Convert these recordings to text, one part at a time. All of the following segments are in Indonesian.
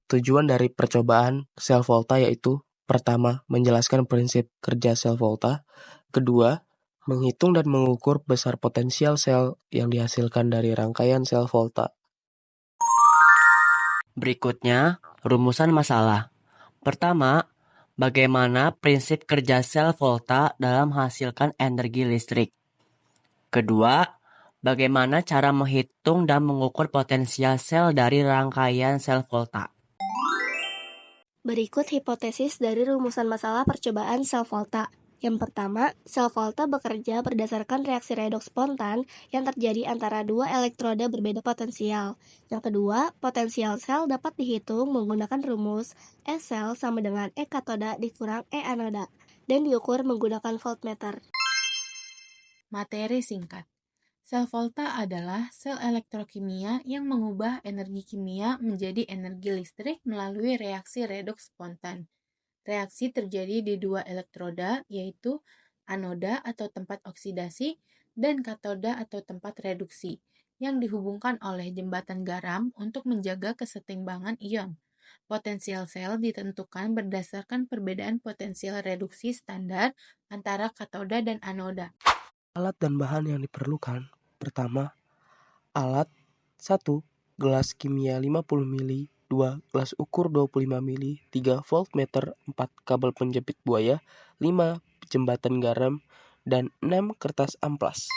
Tujuan dari percobaan sel volta yaitu: pertama, menjelaskan prinsip kerja sel volta. Kedua, menghitung dan mengukur besar potensial sel yang dihasilkan dari rangkaian sel volta. Berikutnya, rumusan masalah. Pertama, bagaimana prinsip kerja sel volta dalam menghasilkan energi listrik. Kedua, bagaimana cara menghitung dan mengukur potensial sel dari rangkaian sel volta. Berikut hipotesis dari rumusan masalah percobaan sel volta. Yang pertama, sel volta bekerja berdasarkan reaksi redoks spontan yang terjadi antara dua elektroda berbeda potensial. Yang kedua, potensial sel dapat dihitung menggunakan rumus E sel sama dengan E katoda dikurang E anoda dan diukur menggunakan voltmeter. Materi singkat. Sel volta adalah sel elektrokimia yang mengubah energi kimia menjadi energi listrik melalui reaksi redoks spontan. Reaksi terjadi di dua elektroda, yaitu anoda atau tempat oksidasi dan katoda atau tempat reduksi, yang dihubungkan oleh jembatan garam untuk menjaga kesetimbangan ion. Potensial sel ditentukan berdasarkan perbedaan potensial reduksi standar antara katoda dan anoda. Alat dan bahan yang diperlukan. Pertama, alat 1. Gelas kimia 50 ml, 2. Gelas ukur 25 ml, 3. Voltmeter, 4. Kabel penjepit buaya, 5. Jembatan garam, dan 6. Kertas amplas.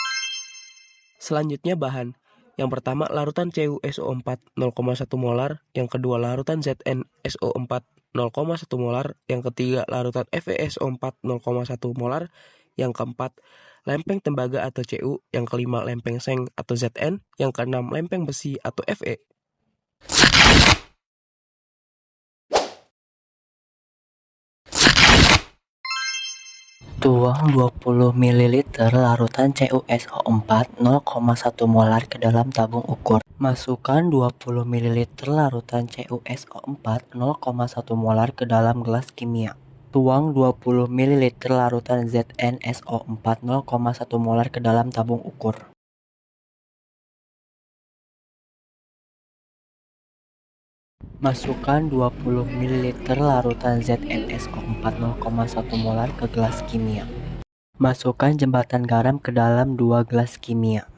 Selanjutnya bahan. Yang pertama, larutan CuSO4 0,1 molar, yang kedua larutan ZnSO4 0,1 molar, yang ketiga larutan FeSO4 0,1 molar, yang keempat lempeng tembaga atau Cu, yang kelima lempeng seng atau Zn, yang keenam lempeng besi atau Fe. Tuang 20 ml larutan CuSO4 0,1 molar ke dalam tabung ukur. Masukkan 20 ml larutan CuSO4 0,1 molar ke dalam gelas kimia. Tuang 20 ml larutan ZnSO4 0,1 molar ke dalam tabung ukur. Masukkan 20 ml larutan ZnSO4 0,1 molar ke gelas kimia. Masukkan jembatan garam ke dalam 2 gelas kimia.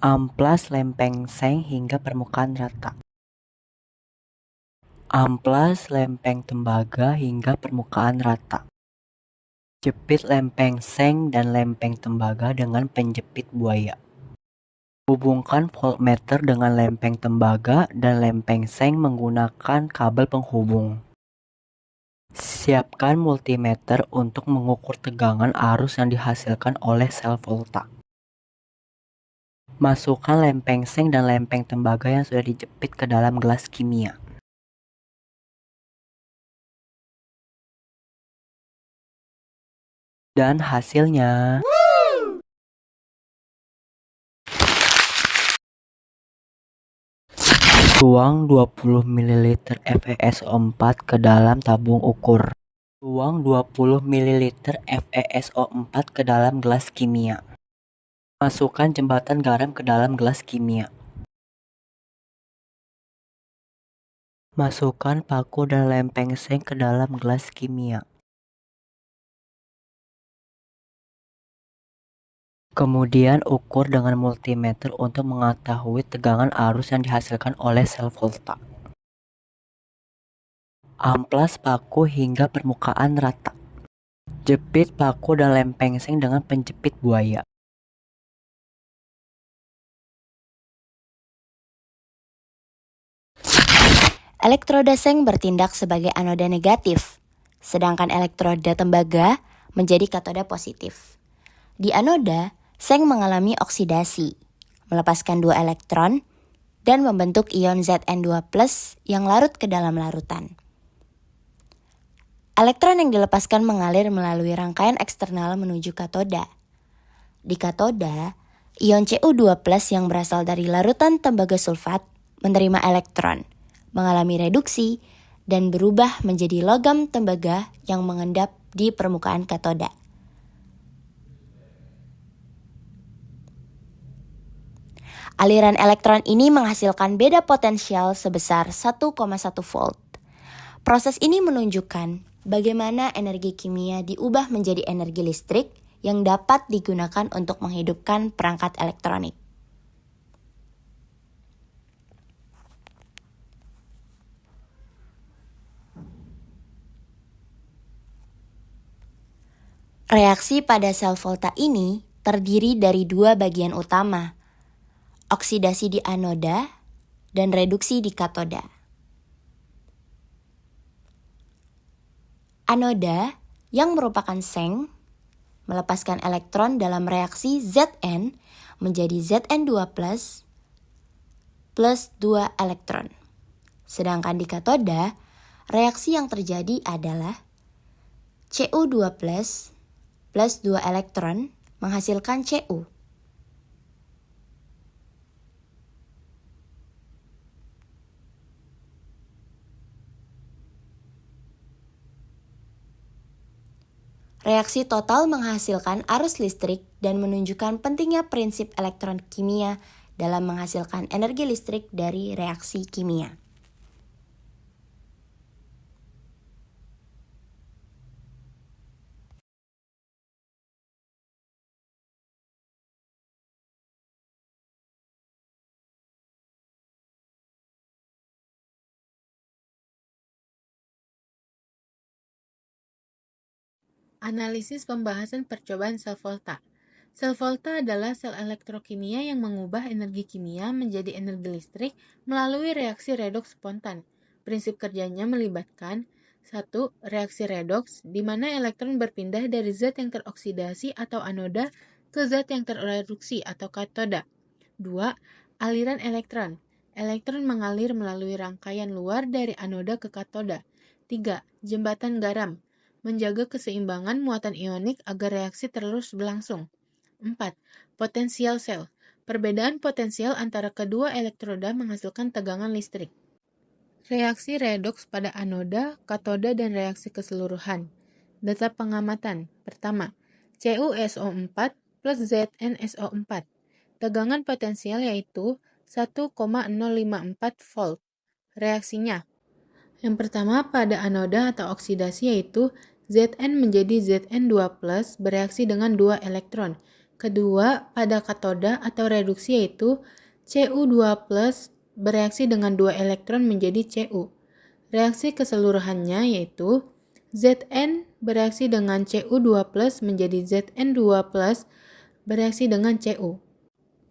Amplas lempeng seng hingga permukaan rata. Amplas lempeng tembaga hingga permukaan rata. Jepit lempeng seng dan lempeng tembaga dengan penjepit buaya. Hubungkan voltmeter dengan lempeng tembaga dan lempeng seng menggunakan kabel penghubung. Siapkan multimeter untuk mengukur tegangan arus yang dihasilkan oleh sel volta. Masukkan lempeng seng dan lempeng tembaga yang sudah dijepit ke dalam gelas kimia. Dan hasilnya. Tuang 20 ml FeSO4 ke dalam tabung ukur. Tuang 20 ml FeSO4 ke dalam gelas kimia. Masukkan jembatan garam ke dalam gelas kimia. Masukkan paku dan lempeng seng ke dalam gelas kimia. Kemudian ukur dengan multimeter untuk mengetahui tegangan arus yang dihasilkan oleh sel volta. Amplas paku hingga permukaan rata. Jepit paku dan lempeng seng dengan penjepit buaya. Elektroda seng bertindak sebagai anoda negatif, sedangkan elektroda tembaga menjadi katoda positif. Di anoda, seng mengalami oksidasi, melepaskan 2 elektron, dan membentuk ion Zn2+ yang larut ke dalam larutan. Elektron yang dilepaskan mengalir melalui rangkaian eksternal menuju katoda. Di katoda, ion Cu2+ yang berasal dari larutan tembaga sulfat menerima elektron, mengalami reduksi, dan berubah menjadi logam tembaga yang mengendap di permukaan katoda. Aliran elektron ini menghasilkan beda potensial sebesar 1,1 volt. Proses ini menunjukkan bagaimana energi kimia diubah menjadi energi listrik yang dapat digunakan untuk menghidupkan perangkat elektronik. Reaksi pada sel volta ini terdiri dari dua bagian utama, oksidasi di anoda dan reduksi di katoda. Anoda yang merupakan seng melepaskan elektron dalam reaksi Zn menjadi Zn2+ plus 2 elektron. Sedangkan di katoda, reaksi yang terjadi adalah Cu2+ plus 2 elektron menghasilkan Cu. Reaksi total menghasilkan arus listrik dan menunjukkan pentingnya prinsip elektron kimia dalam menghasilkan energi listrik dari reaksi kimia. Analisis pembahasan percobaan sel volta. Sel volta adalah sel elektrokimia yang mengubah energi kimia menjadi energi listrik melalui reaksi redoks spontan. Prinsip kerjanya melibatkan 1. Reaksi redoks, di mana elektron berpindah dari zat yang teroksidasi atau anoda ke zat yang terreduksi atau katoda. 2. Aliran elektron. Elektron mengalir melalui rangkaian luar dari anoda ke katoda. 3. Jembatan garam. Menjaga keseimbangan muatan ionik agar reaksi terus berlangsung. 4. Potensial sel. Perbedaan potensial antara kedua elektroda menghasilkan tegangan listrik. Reaksi redoks pada anoda, katoda, dan reaksi keseluruhan. Data pengamatan. Pertama, CuSO4 plus ZnSO4. Tegangan potensial yaitu 1,054 volt. Reaksinya. Yang pertama pada anoda atau oksidasi yaitu Zn menjadi Zn2+ bereaksi dengan 2 elektron. Kedua, pada katoda atau reduksi yaitu Cu2+ bereaksi dengan 2 elektron menjadi Cu. Reaksi keseluruhannya yaitu Zn bereaksi dengan Cu2+ menjadi Zn2+ bereaksi dengan Cu.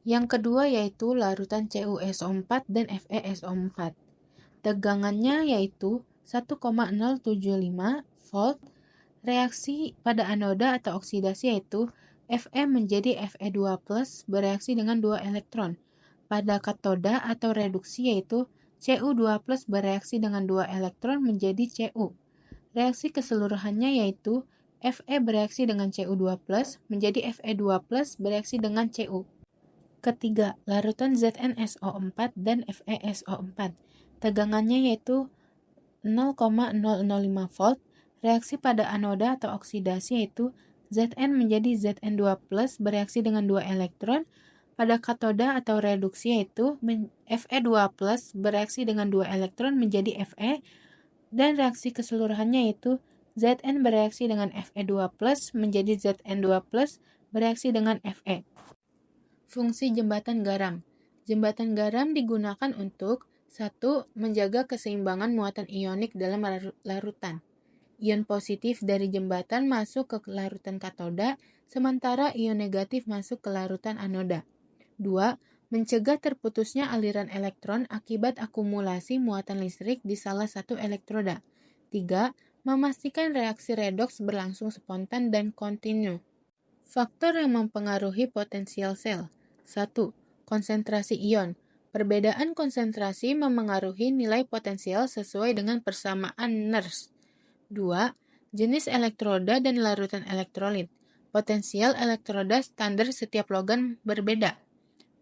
Yang kedua yaitu larutan CuSO4 dan FeSO4. Tegangannya yaitu 1,075 volt. Reaksi pada anoda atau oksidasi yaitu Fe menjadi Fe2+ bereaksi dengan 2 elektron. Pada katoda atau reduksi yaitu Cu2+ bereaksi dengan 2 elektron menjadi Cu. Reaksi keseluruhannya yaitu Fe bereaksi dengan Cu2+ menjadi Fe2+ bereaksi dengan Cu. Ketiga, larutan ZnSO4 dan FeSO4. Tegangannya yaitu 0,005 volt. Reaksi pada anoda atau oksidasi yaitu Zn menjadi Zn2+ bereaksi dengan 2 elektron. Pada katoda atau reduksi yaitu Fe2+ bereaksi dengan 2 elektron menjadi Fe. Dan reaksi keseluruhannya yaitu Zn bereaksi dengan Fe2+ menjadi Zn2+ bereaksi dengan Fe. Fungsi jembatan garam. Jembatan garam digunakan untuk 1. Menjaga keseimbangan muatan ionik dalam larutan. Ion positif dari jembatan masuk ke larutan katoda, sementara ion negatif masuk ke larutan anoda. 2. Mencegah terputusnya aliran elektron akibat akumulasi muatan listrik di salah satu elektroda. 3. Memastikan reaksi redoks berlangsung spontan dan kontinu. Faktor yang mempengaruhi potensial sel. 1. Konsentrasi ion. Perbedaan konsentrasi memengaruhi nilai potensial sesuai dengan persamaan Nernst. 2. Jenis elektroda dan larutan elektrolit. Potensial elektroda standar setiap logam berbeda.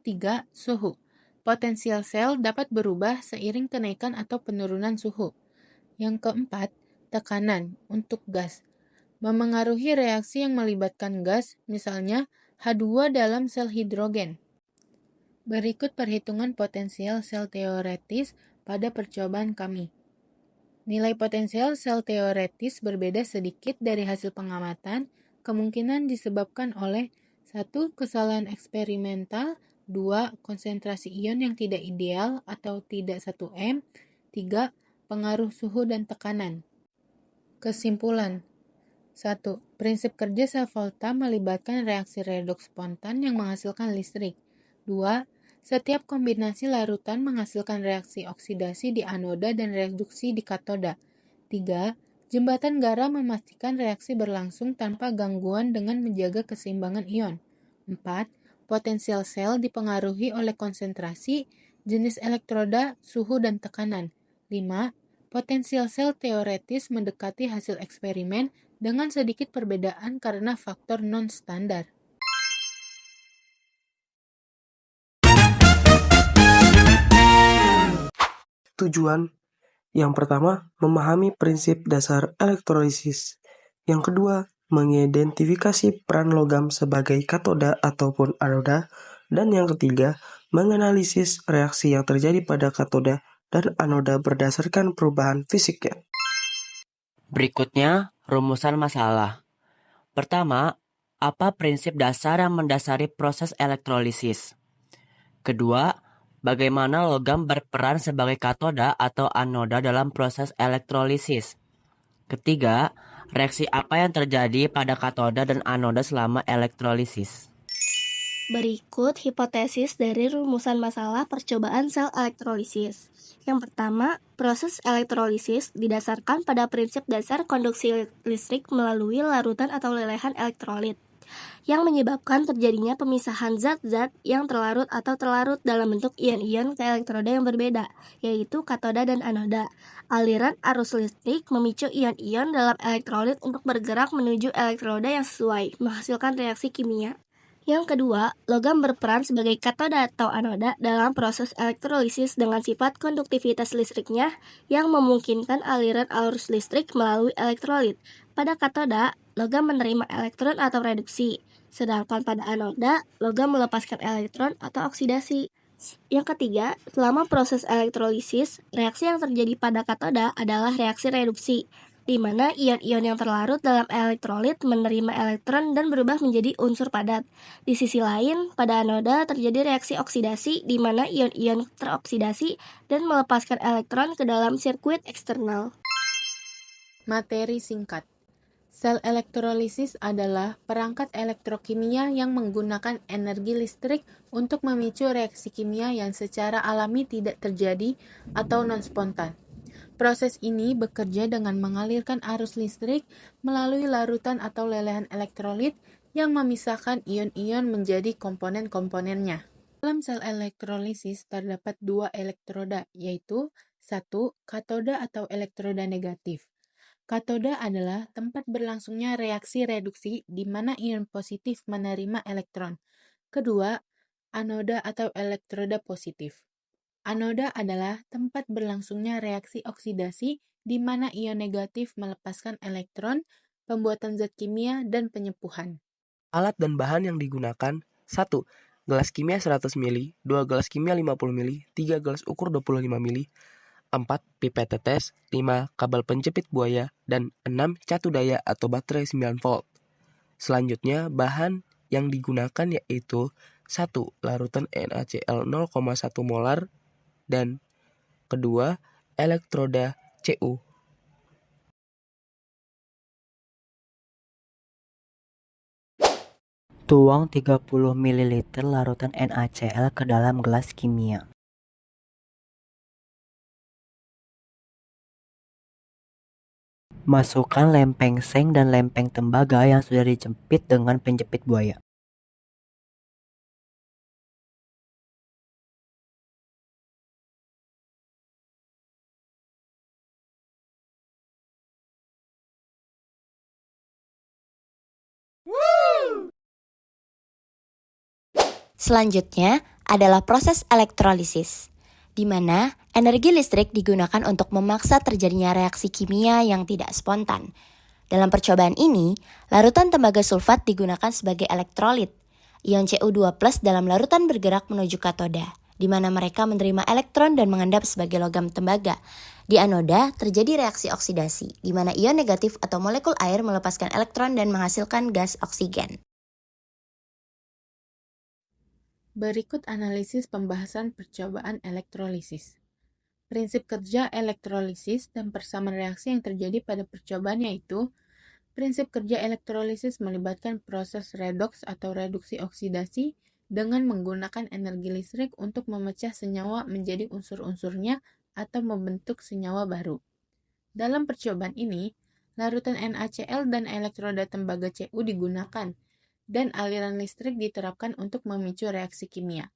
3. Suhu. Potensial sel dapat berubah seiring kenaikan atau penurunan suhu. Yang keempat, tekanan untuk gas. Memengaruhi reaksi yang melibatkan gas, misalnya H2 dalam sel hidrogen. Berikut perhitungan potensial sel teoretis pada percobaan kami. Nilai potensial sel teoretis berbeda sedikit dari hasil pengamatan, kemungkinan disebabkan oleh 1. Kesalahan eksperimental, 2. Konsentrasi ion yang tidak ideal atau tidak 1M, 3. Pengaruh suhu dan tekanan. Kesimpulan 1. Prinsip kerja sel volta melibatkan reaksi redoks spontan yang menghasilkan listrik. 2. Setiap kombinasi larutan menghasilkan reaksi oksidasi di anoda dan reduksi di katoda. 3. Jembatan garam memastikan reaksi berlangsung tanpa gangguan dengan menjaga keseimbangan ion. 4. Potensial sel dipengaruhi oleh konsentrasi, jenis elektroda, suhu, dan tekanan. 5. Potensial sel teoretis mendekati hasil eksperimen dengan sedikit perbedaan karena faktor non-standar. Tujuan yang pertama, memahami prinsip dasar elektrolisis. Yang kedua, mengidentifikasi peran logam sebagai katoda ataupun anoda. Dan yang ketiga, menganalisis reaksi yang terjadi pada katoda dan anoda berdasarkan perubahan fisiknya. Berikutnya, rumusan masalah. Pertama, apa prinsip dasar yang mendasari proses elektrolisis? Kedua, bagaimana logam berperan sebagai katoda atau anoda dalam proses elektrolisis? Ketiga, reaksi apa yang terjadi pada katoda dan anoda selama elektrolisis? Berikut hipotesis dari rumusan masalah percobaan sel elektrolisis. Yang pertama, proses elektrolisis didasarkan pada prinsip dasar konduksi listrik melalui larutan atau lelehan elektrolit, yang menyebabkan terjadinya pemisahan zat-zat yang terlarut atau terlarut dalam bentuk ion-ion ke elektroda yang berbeda, yaitu katoda dan anoda. Aliran arus listrik memicu ion-ion dalam elektrolit untuk bergerak menuju elektroda yang sesuai, menghasilkan reaksi kimia. Yang kedua, logam berperan sebagai katoda atau anoda dalam proses elektrolisis dengan sifat konduktivitas listriknya yang memungkinkan aliran arus listrik melalui elektrolit. Pada katoda, logam menerima elektron atau reduksi, sedangkan pada anoda, logam melepaskan elektron atau oksidasi. Yang ketiga, selama proses elektrolisis, reaksi yang terjadi pada katoda adalah reaksi reduksi, di mana ion-ion yang terlarut dalam elektrolit menerima elektron dan berubah menjadi unsur padat. Di sisi lain, pada anoda terjadi reaksi oksidasi di mana ion-ion teroksidasi dan melepaskan elektron ke dalam sirkuit eksternal. Materi singkat. Sel elektrolisis adalah perangkat elektrokimia yang menggunakan energi listrik untuk memicu reaksi kimia yang secara alami tidak terjadi atau non-spontan. Proses ini bekerja dengan mengalirkan arus listrik melalui larutan atau lelehan elektrolit yang memisahkan ion-ion menjadi komponen-komponennya. Dalam sel elektrolisis terdapat 2 elektroda, yaitu 1. Katoda atau elektroda negatif. Katoda adalah tempat berlangsungnya reaksi reduksi di mana ion positif menerima elektron. Kedua, anoda atau elektroda positif. Anoda adalah tempat berlangsungnya reaksi oksidasi di mana ion negatif melepaskan elektron, pembuatan zat kimia, dan penyepuhan. Alat dan bahan yang digunakan: 1. Gelas kimia 100 ml, 2 gelas kimia 50 ml, 3 gelas ukur 25 ml, 4 pipet tetes, 5 kabel penjepit buaya, dan 6 catu daya atau baterai 9 volt. Selanjutnya, bahan yang digunakan yaitu 1. Larutan NaCl 0,1 molar dan kedua, elektroda Cu. Tuang 30 ml larutan NaCl ke dalam gelas kimia. Masukkan lempeng seng dan lempeng tembaga yang sudah dijepit dengan penjepit buaya. Selanjutnya adalah proses elektrolisis. di mana energi listrik digunakan untuk memaksa terjadinya reaksi kimia yang tidak spontan. Dalam percobaan ini, larutan tembaga sulfat digunakan sebagai elektrolit. Ion Cu2+ dalam larutan bergerak menuju katoda, di mana mereka menerima elektron dan mengendap sebagai logam tembaga. Di anoda terjadi reaksi oksidasi, di mana ion negatif atau molekul air melepaskan elektron dan menghasilkan gas oksigen. Berikut analisis pembahasan percobaan elektrolisis. Prinsip kerja elektrolisis dan persamaan reaksi yang terjadi pada percobaan yaitu prinsip kerja elektrolisis melibatkan proses redoks atau reduksi oksidasi dengan menggunakan energi listrik untuk memecah senyawa menjadi unsur-unsurnya atau membentuk senyawa baru. Dalam percobaan ini, larutan NaCl dan elektroda tembaga Cu digunakan dan aliran listrik diterapkan untuk memicu reaksi kimia.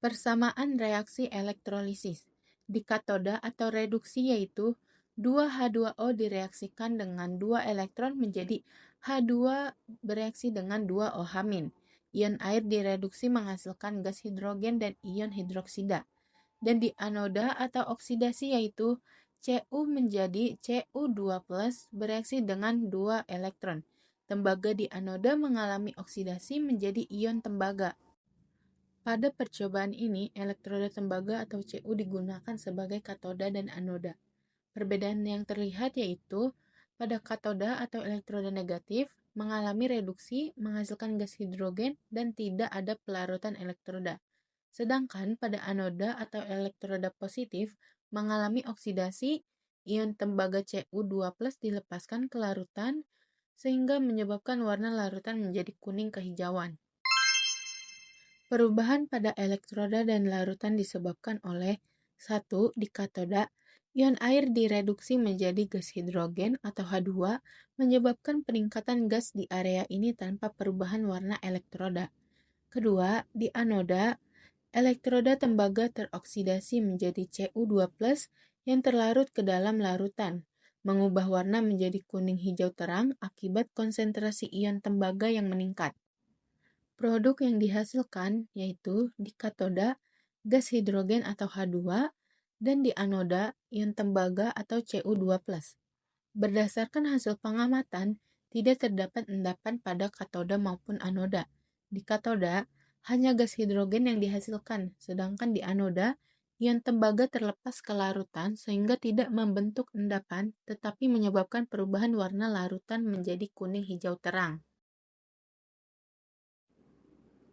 Persamaan reaksi elektrolisis di katoda atau reduksi yaitu 2H2O direaksikan dengan 2 elektron menjadi H2 bereaksi dengan 2 OH-. Ion air direduksi menghasilkan gas hidrogen dan ion hidroksida. Dan di anoda atau oksidasi yaitu Cu menjadi Cu2+ bereaksi dengan 2 elektron. Tembaga di anoda mengalami oksidasi menjadi ion tembaga. Pada percobaan ini, elektroda tembaga atau Cu digunakan sebagai katoda dan anoda. Perbedaan yang terlihat yaitu pada katoda atau elektroda negatif mengalami reduksi menghasilkan gas hidrogen dan tidak ada pelarutan elektroda. Sedangkan pada anoda atau elektroda positif mengalami oksidasi, ion tembaga Cu2+ dilepaskan ke larutan sehingga menyebabkan warna larutan menjadi kuning kehijauan. Perubahan pada elektroda dan larutan disebabkan oleh 1. Di katoda, ion air direduksi menjadi gas hidrogen atau H2 menyebabkan peningkatan gas di area ini tanpa perubahan warna elektroda. Kedua, di anoda, elektroda tembaga teroksidasi menjadi Cu2+ yang terlarut ke dalam larutan, mengubah warna menjadi kuning hijau terang akibat konsentrasi ion tembaga yang meningkat. Produk yang dihasilkan yaitu di katoda, gas hidrogen atau H2, dan di anoda, ion tembaga atau Cu2+. Berdasarkan hasil pengamatan, tidak terdapat endapan pada katoda maupun anoda. Di katoda, hanya gas hidrogen yang dihasilkan, sedangkan di anoda, ion tembaga terlepas ke larutan sehingga tidak membentuk endapan, tetapi menyebabkan perubahan warna larutan menjadi kuning hijau terang.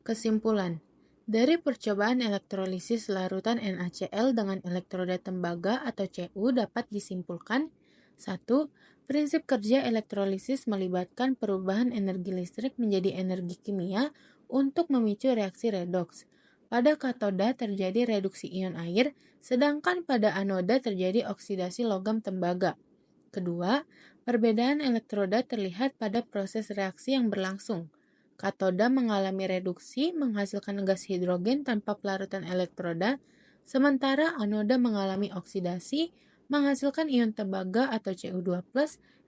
Kesimpulan, dari percobaan elektrolisis larutan NaCl dengan elektroda tembaga atau Cu dapat disimpulkan 1. Prinsip kerja elektrolisis melibatkan perubahan energi listrik menjadi energi kimia untuk memicu reaksi redoks. Pada katoda terjadi reduksi ion air, sedangkan pada anoda terjadi oksidasi logam tembaga. Kedua, perbedaan elektroda terlihat pada proses reaksi yang berlangsung. Katoda mengalami reduksi menghasilkan gas hidrogen tanpa pelarutan elektroda, sementara anoda mengalami oksidasi menghasilkan ion tembaga atau Cu2+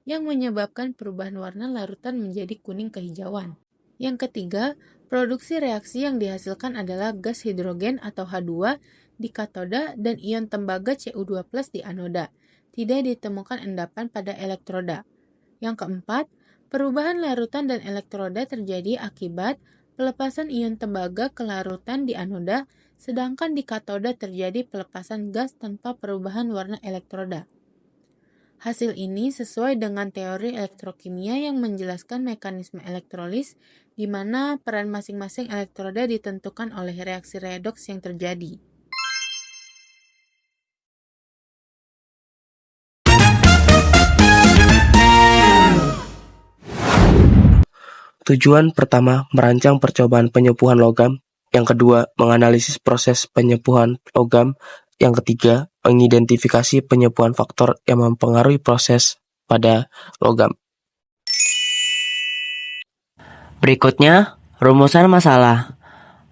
yang menyebabkan perubahan warna larutan menjadi kuning kehijauan. Yang ketiga, produksi reaksi yang dihasilkan adalah gas hidrogen atau H2 di katoda dan ion tembaga Cu2+ di anoda. Tidak ditemukan endapan pada elektroda. Yang keempat, perubahan larutan dan elektroda terjadi akibat pelepasan ion tembaga ke larutan di anoda, sedangkan di katoda terjadi pelepasan gas tanpa perubahan warna elektroda. Hasil ini sesuai dengan teori elektrokimia yang menjelaskan mekanisme elektrolis di mana peran masing-masing elektroda ditentukan oleh reaksi redoks yang terjadi. Tujuan pertama, merancang percobaan penyepuhan logam. Yang kedua, menganalisis proses penyepuhan logam. Yang ketiga, mengidentifikasi penyepuhan faktor yang mempengaruhi proses pada logam. Berikutnya, rumusan masalah.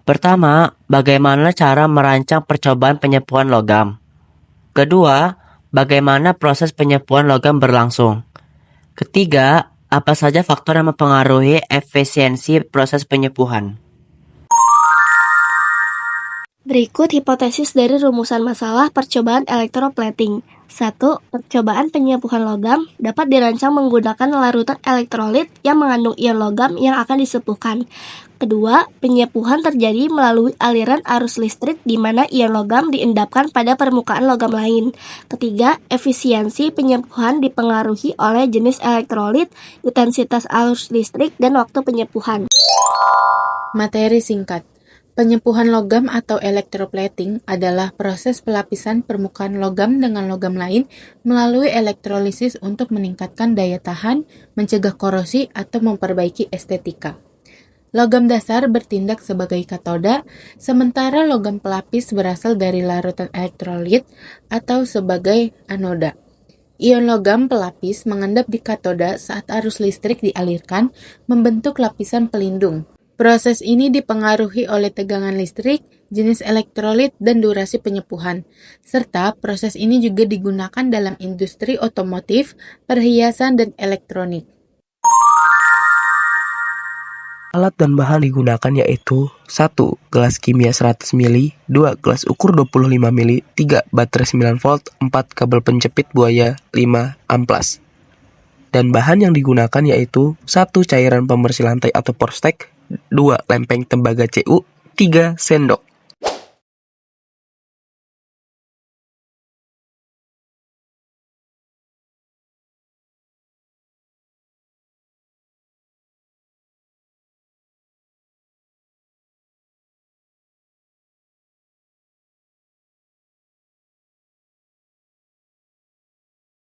Pertama, bagaimana cara merancang percobaan penyepuhan logam? Kedua, bagaimana proses penyepuhan logam berlangsung? Ketiga, apa saja faktor yang mempengaruhi efisiensi proses penyepuhan? Berikut hipotesis dari rumusan masalah percobaan elektroplating. 1. Percobaan penyepuhan logam dapat dirancang menggunakan larutan elektrolit yang mengandung ion logam yang akan disepuhkan. Kedua, penyepuhan terjadi melalui aliran arus listrik di mana ion logam diendapkan pada permukaan logam lain. Ketiga, efisiensi penyepuhan dipengaruhi oleh jenis elektrolit, intensitas arus listrik, dan waktu penyepuhan. Materi singkat. Penyepuhan logam atau electroplating adalah proses pelapisan permukaan logam dengan logam lain melalui elektrolisis untuk meningkatkan daya tahan, mencegah korosi, atau memperbaiki estetika. Logam dasar bertindak sebagai katoda, sementara logam pelapis berasal dari larutan elektrolit atau sebagai anoda. Ion logam pelapis mengendap di katoda saat arus listrik dialirkan, membentuk lapisan pelindung. Proses ini dipengaruhi oleh tegangan listrik, jenis elektrolit, dan durasi penyepuhan. Serta proses ini juga digunakan dalam industri otomotif, perhiasan, dan elektronik. Alat dan bahan digunakan yaitu 1. Gelas kimia 100 ml, 2. Gelas ukur 25 ml, 3. Baterai 9 volt, 4. Kabel penjepit buaya, 5. Amplas. Dan bahan yang digunakan yaitu 1. Cairan pembersih lantai atau Porstek, 2. Lempeng tembaga CU, 3. Sendok.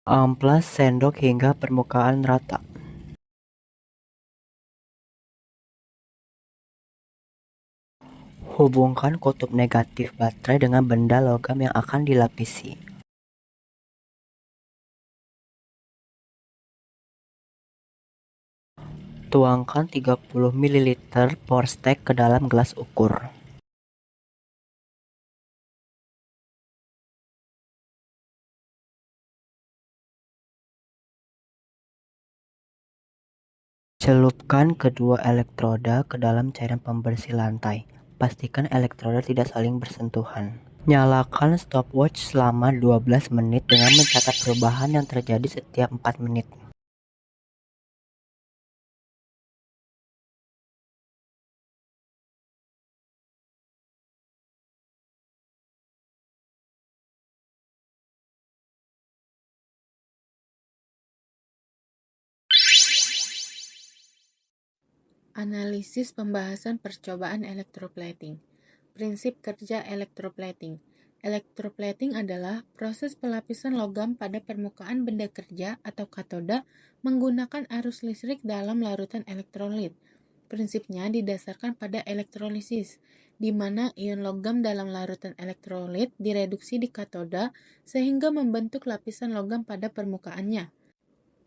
Amplas sendok hingga permukaan rata. Hubungkan kutub negatif baterai dengan benda logam yang akan dilapisi. Tuangkan 30 ml Porstek ke dalam gelas ukur. Celupkan kedua elektroda ke dalam cairan pembersih lantai. Pastikan elektroda tidak saling bersentuhan. Nyalakan stopwatch selama 12 menit dengan mencatat perubahan yang terjadi setiap 4 menit. Analisis pembahasan percobaan elektroplating. Prinsip kerja elektroplating. Elektroplating adalah proses pelapisan logam pada permukaan benda kerja atau katoda menggunakan arus listrik dalam larutan elektrolit. Prinsipnya didasarkan pada elektrolisis, di mana ion logam dalam larutan elektrolit direduksi di katoda sehingga membentuk lapisan logam pada permukaannya.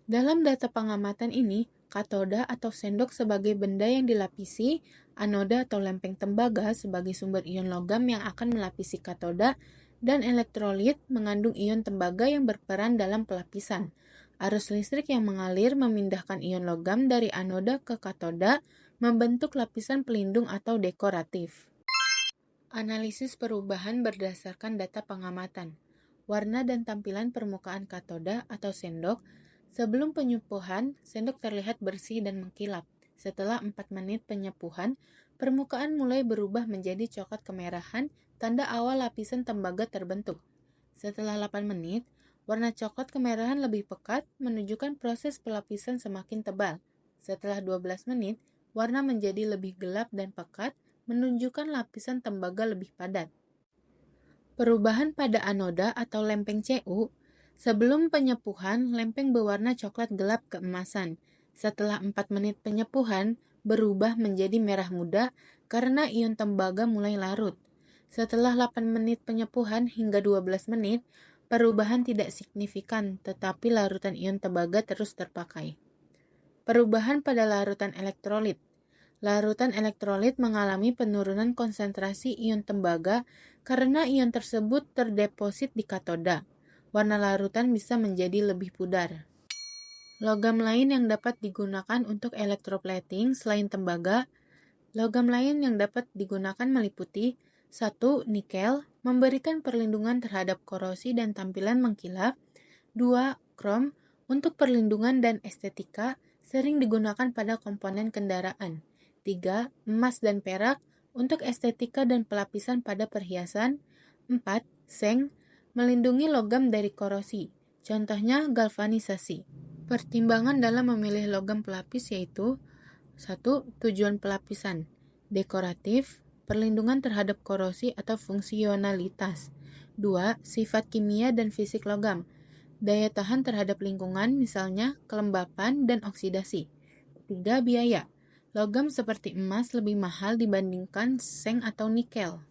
Dalam data pengamatan ini, katoda atau sendok sebagai benda yang dilapisi, anoda atau lempeng tembaga sebagai sumber ion logam yang akan melapisi katoda, dan elektrolit mengandung ion tembaga yang berperan dalam pelapisan. Arus listrik yang mengalir memindahkan ion logam dari anoda ke katoda, membentuk lapisan pelindung atau dekoratif. Analisis perubahan berdasarkan data pengamatan. Warna dan tampilan permukaan katoda atau sendok. Sebelum penyepuhan, sendok terlihat bersih dan mengkilap. Setelah 4 menit penyepuhan, permukaan mulai berubah menjadi coklat kemerahan, tanda awal lapisan tembaga terbentuk. Setelah 8 menit, warna coklat kemerahan lebih pekat menunjukkan proses pelapisan semakin tebal. Setelah 12 menit, warna menjadi lebih gelap dan pekat, menunjukkan lapisan tembaga lebih padat. Perubahan pada anoda atau lempeng CU. Sebelum penyepuhan, lempeng berwarna coklat gelap keemasan. Setelah 4 menit penyepuhan, berubah menjadi merah muda karena ion tembaga mulai larut. Setelah 8 menit penyepuhan hingga 12 menit, perubahan tidak signifikan, tetapi larutan ion tembaga terus terpakai. Perubahan pada larutan elektrolit. Larutan elektrolit mengalami penurunan konsentrasi ion tembaga karena ion tersebut terdeposit di katoda. Warna larutan bisa menjadi lebih pudar. Logam lain yang dapat digunakan untuk elektroplating selain tembaga. Logam lain yang dapat digunakan meliputi 1. Nikel memberikan perlindungan terhadap korosi dan tampilan mengkilap. 2. Krom untuk perlindungan dan estetika sering digunakan pada komponen kendaraan. 3. Emas dan perak untuk estetika dan pelapisan pada perhiasan. 4. Seng melindungi logam dari korosi. Contohnya galvanisasi. Pertimbangan dalam memilih logam pelapis yaitu 1. Tujuan pelapisan. Dekoratif, perlindungan terhadap korosi atau fungsionalitas. 2. Sifat kimia dan fisik logam. Daya tahan terhadap lingkungan, misalnya kelembapan dan oksidasi. 3. Biaya. Logam seperti emas lebih mahal dibandingkan seng atau nikel.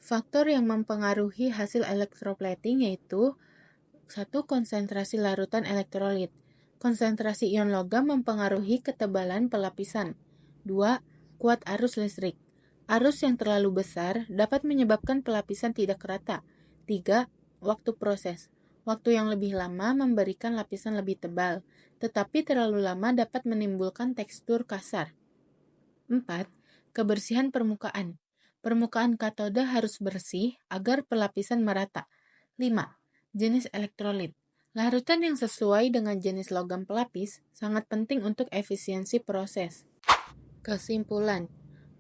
Faktor yang mempengaruhi hasil electroplating yaitu 1. Konsentrasi larutan elektrolit. Konsentrasi ion logam mempengaruhi ketebalan pelapisan. 2. Kuat arus listrik. Arus yang terlalu besar dapat menyebabkan pelapisan tidak rata. 3. Waktu proses. Waktu yang lebih lama memberikan lapisan lebih tebal, tetapi terlalu lama dapat menimbulkan tekstur kasar. 4. Kebersihan permukaan. Permukaan katoda harus bersih agar pelapisan merata. 5. Jenis elektrolit. Larutan yang sesuai dengan jenis logam pelapis sangat penting untuk efisiensi proses. Kesimpulan,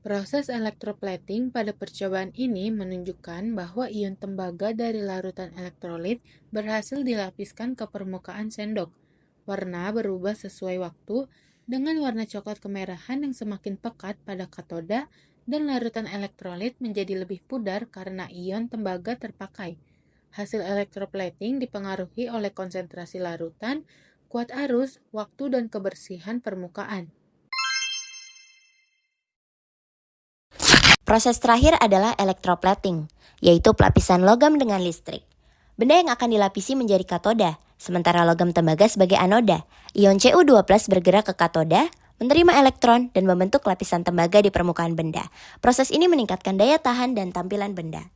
proses electroplating pada percobaan ini menunjukkan bahwa ion tembaga dari larutan elektrolit berhasil dilapiskan ke permukaan sendok. Warna berubah sesuai waktu dengan warna coklat kemerahan yang semakin pekat pada katoda dan larutan elektrolit menjadi lebih pudar karena ion tembaga terpakai. Hasil electroplating dipengaruhi oleh konsentrasi larutan, kuat arus, waktu, dan kebersihan permukaan. Proses terakhir adalah electroplating, yaitu pelapisan logam dengan listrik. Benda yang akan dilapisi menjadi katoda, sementara logam tembaga sebagai anoda. Ion Cu2+ bergerak ke katoda, menerima elektron, dan membentuk lapisan tembaga di permukaan benda. Proses ini meningkatkan daya tahan dan tampilan benda.